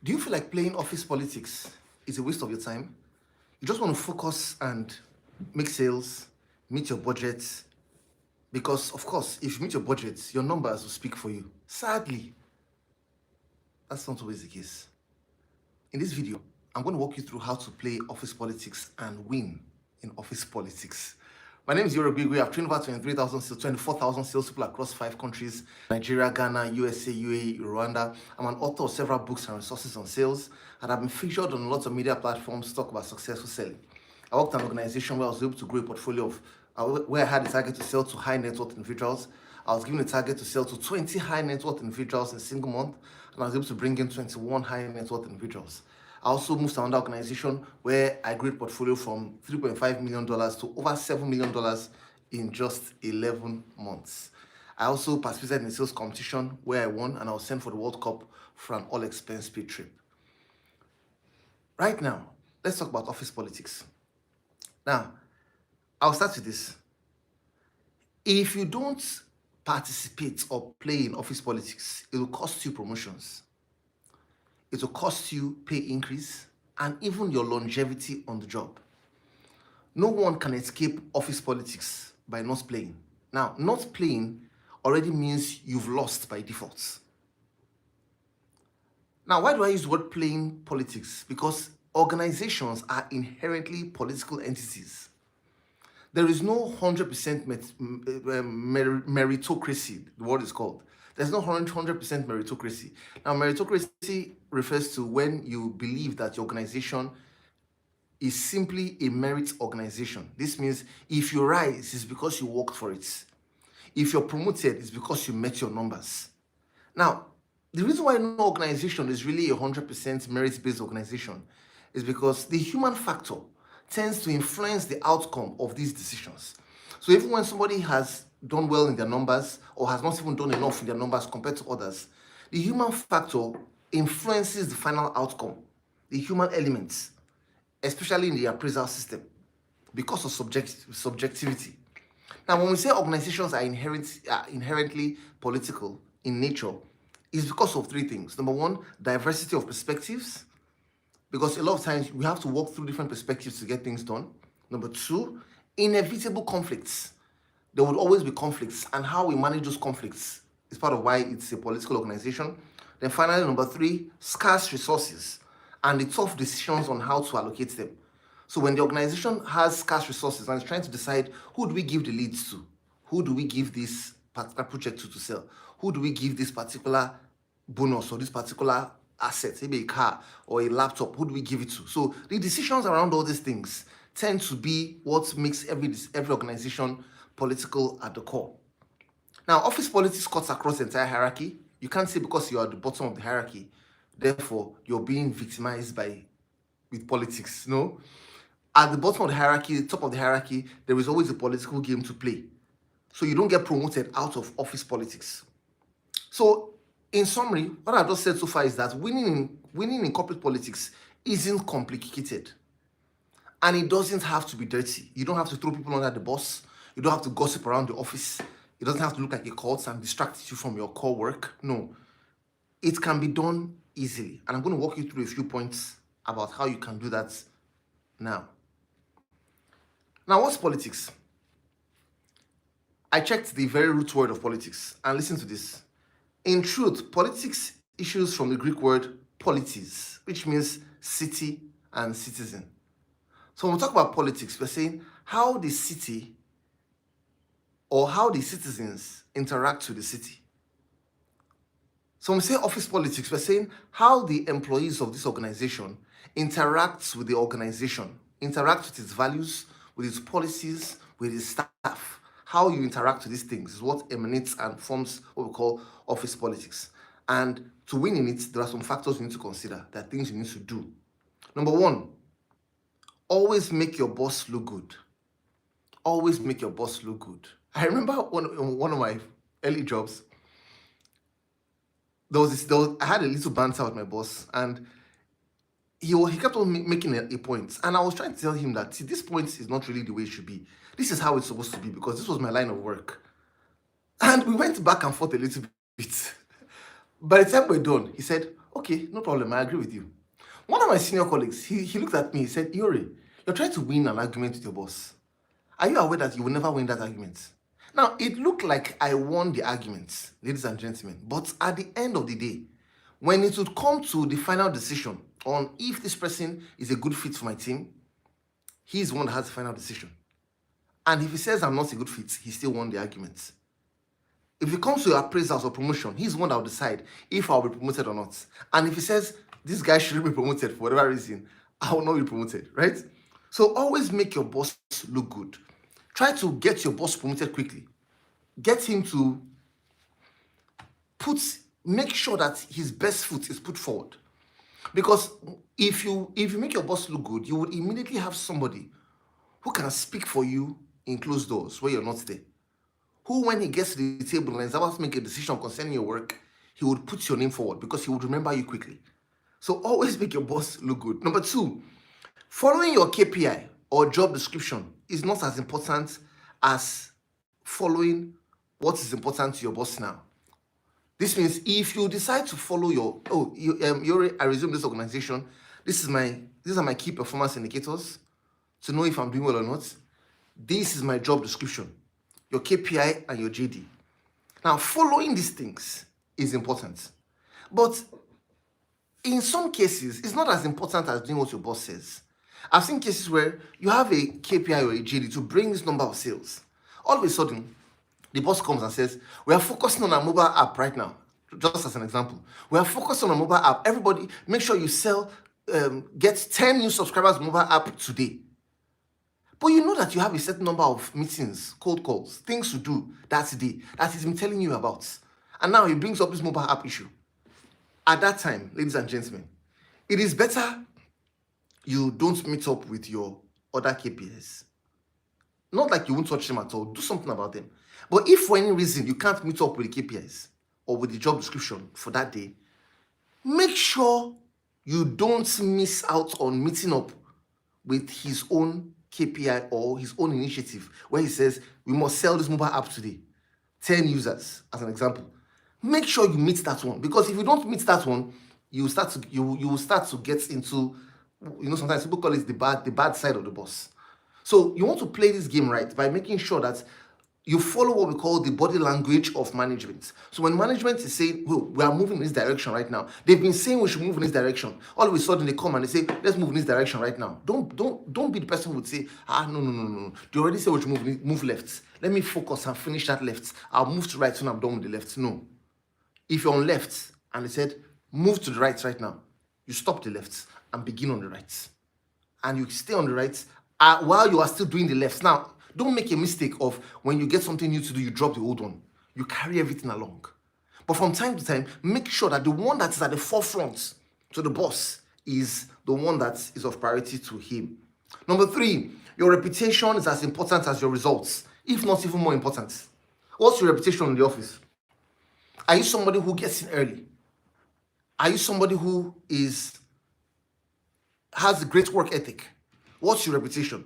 Do you feel like playing office politics is a waste of your time? You just want to focus and make sales, meet your budgets, because of course, if you meet your budgets, your numbers will speak for you. Sadly, that's not always the case. In this video, I'm going to walk you through how to play office politics and win in office politics. My name is Iyore. I've trained over 24,000 salespeople across 5 countries: Nigeria, Ghana, USA, UAE, Rwanda. I'm an author of several books and resources on sales, and I've been featured on lots of media platforms to talk about successful selling. I worked at an organization where I was able to grow a portfolio of where I had a target to sell to high net worth individuals. I was given a target to sell to 20 high net worth individuals in a single month, and I was able to bring in 21 high net worth individuals. I also moved to another organization where I grew a portfolio from $3.5 million to over $7 million in just 11 months. I also participated in a sales competition where I won, and I was sent for the World Cup for an all-expense paid trip. Right now, let's talk about office politics. Now, I'll start with this. If you don't participate or play in office politics, it will cost you promotions. It will cost you pay increase and even your longevity on the job. No one can escape office politics by not playing. Now, not playing already means you've lost by default. Now, why do I use the word playing politics? Because organizations are inherently political entities. There is no 100% meritocracy, the word is called. There's no 100% meritocracy. Now, meritocracy refers to when you believe that your organization is simply a merit organization. This means if you rise, it's because you worked for it. If you're promoted, it's because you met your numbers. Now, the reason why no organization is really a 100% merit-based organization is because the human factor tends to influence the outcome of these decisions. So even when somebody has done well in their numbers or has not even done enough in their numbers compared to others, the human factor influences the final outcome, the human elements, especially in the appraisal system, because of subjectivity. Now, when we say organizations are inherently political in nature, it's because of 3 things. Number 1, diversity of perspectives, because a lot of times we have to walk through different perspectives to get things done. Number 2, inevitable conflicts. There would always be conflicts, and how we manage those conflicts is part of why it's a political organization. Then finally, number 3, scarce resources and the tough decisions on how to allocate them. So when the organization has scarce resources and is trying to decide who do we give the leads to, who do we give this particular project to sell, who do we give this particular bonus or this particular asset, maybe a car or a laptop, who do we give it to? So the decisions around all these things tend to be what makes every organization political at the core. Now, office politics cuts across the entire hierarchy. You can't say because you are at the bottom of the hierarchy, therefore you're being victimized with politics. No. At the bottom of the hierarchy, the top of the hierarchy, there is always a political game to play. So you don't get promoted out of office politics. So in summary, what I've just said so far is that winning in corporate politics isn't complicated. And it doesn't have to be dirty. You don't have to throw people under the bus. You don't have to gossip around the office. It doesn't have to look like a cult and distract you from your core work. No. It can be done easily. And I'm going to walk you through a few points about how you can do that now. Now, what's politics? I checked the very root word of politics, and listen to this. In truth, politics issues from the Greek word politis, which means city and citizen. So when we talk about politics, we're saying how the city or how the citizens interact with the city. So when we say office politics, we're saying how the employees of this organization interact with the organization, interact with its values, with its policies, with its staff. How you interact with these things is what emanates and forms what we call office politics. And to win in it, there are some factors you need to consider. There are things you need to do. Number 1, always make your boss look good. Always make your boss look good. I remember one of my early jobs, I had a little banter with my boss, and he kept on making a point. And I was trying to tell him that, see, this point is not really the way it should be. This is how it's supposed to be, because this was my line of work. And we went back and forth a little bit. By the time we're done, he said, Okay, no problem. I agree with you. One of my senior colleagues, he looked at me, he said, Iyore, you're trying to win an argument with your boss. Are you aware that you will never win that argument? Now, it looked like I won the argument, ladies and gentlemen, but at the end of the day, when it would come to the final decision on if this person is a good fit for my team, he's the one that has the final decision. And if he says I'm not a good fit, he still won the argument. If it comes to appraisals or promotion, he's the one that will decide if I'll be promoted or not. And if he says this guy shouldn't be promoted for whatever reason, I will not be promoted, right? So always make your boss look good. Try to get your boss promoted quickly. Get him to make sure that his best foot is put forward. Because if you make your boss look good, you would immediately have somebody who can speak for you in closed doors where you're not there. Who, when he gets to the table and is about to make a decision concerning your work, he would put your name forward because he would remember you quickly. So always make your boss look good. Number 2, following your KPI or job description is not as important as following what is important to your boss now. This means if you decide to follow I resume this organization, these are my key performance indicators to know if I'm doing well or not. This is my job description, your KPI and your JD. Now, following these things is important. But in some cases, it's not as important as doing what your boss says. I've seen cases where you have a KPI or a JD to bring this number of sales. All of a sudden, the boss comes and says, we are focusing on our mobile app right now. Just as an example, we are focused on a mobile app. Everybody, make sure you get 10 new subscribers mobile app today. But you know that you have a certain number of meetings, cold calls, things to do that day that he's been telling you about. And now he brings up this mobile app issue. At that time, ladies and gentlemen, it is better you don't meet up with your other KPIs. Not like you won't touch them at all. Do something about them. But if for any reason you can't meet up with the KPIs or with the job description for that day, make sure you don't miss out on meeting up with his own KPI or his own initiative where he says, we must sell this mobile app today. 10 users, as an example. Make sure you meet that one, because if you don't meet that one, you will start to get into, sometimes people call it the bad side of the boss. So you want to play this game right by making sure that you follow what we call the body language of management. So when management is saying, oh, we are moving in this direction right now, they've been saying we should move in this direction. All of a sudden they come and they say, let's move in this direction right now. Don't be the person who would say, no. They already said we should move left. Let me focus and finish that left. I'll move to right when I'm done with the left. No. If you're on left and they said, move to the right now, you stop the left and begin on the right. And you stay on the right while you are still doing the left. Now, don't make a mistake of when you get something new to do, you drop the old one. You carry everything along. But from time to time, make sure that the one that is at the forefront to the boss is the one that is of priority to him. Number 3, your reputation is as important as your results, if not even more important. What's your reputation in the office? Are you somebody who gets in early? Are you somebody who has a great work ethic? What's your reputation?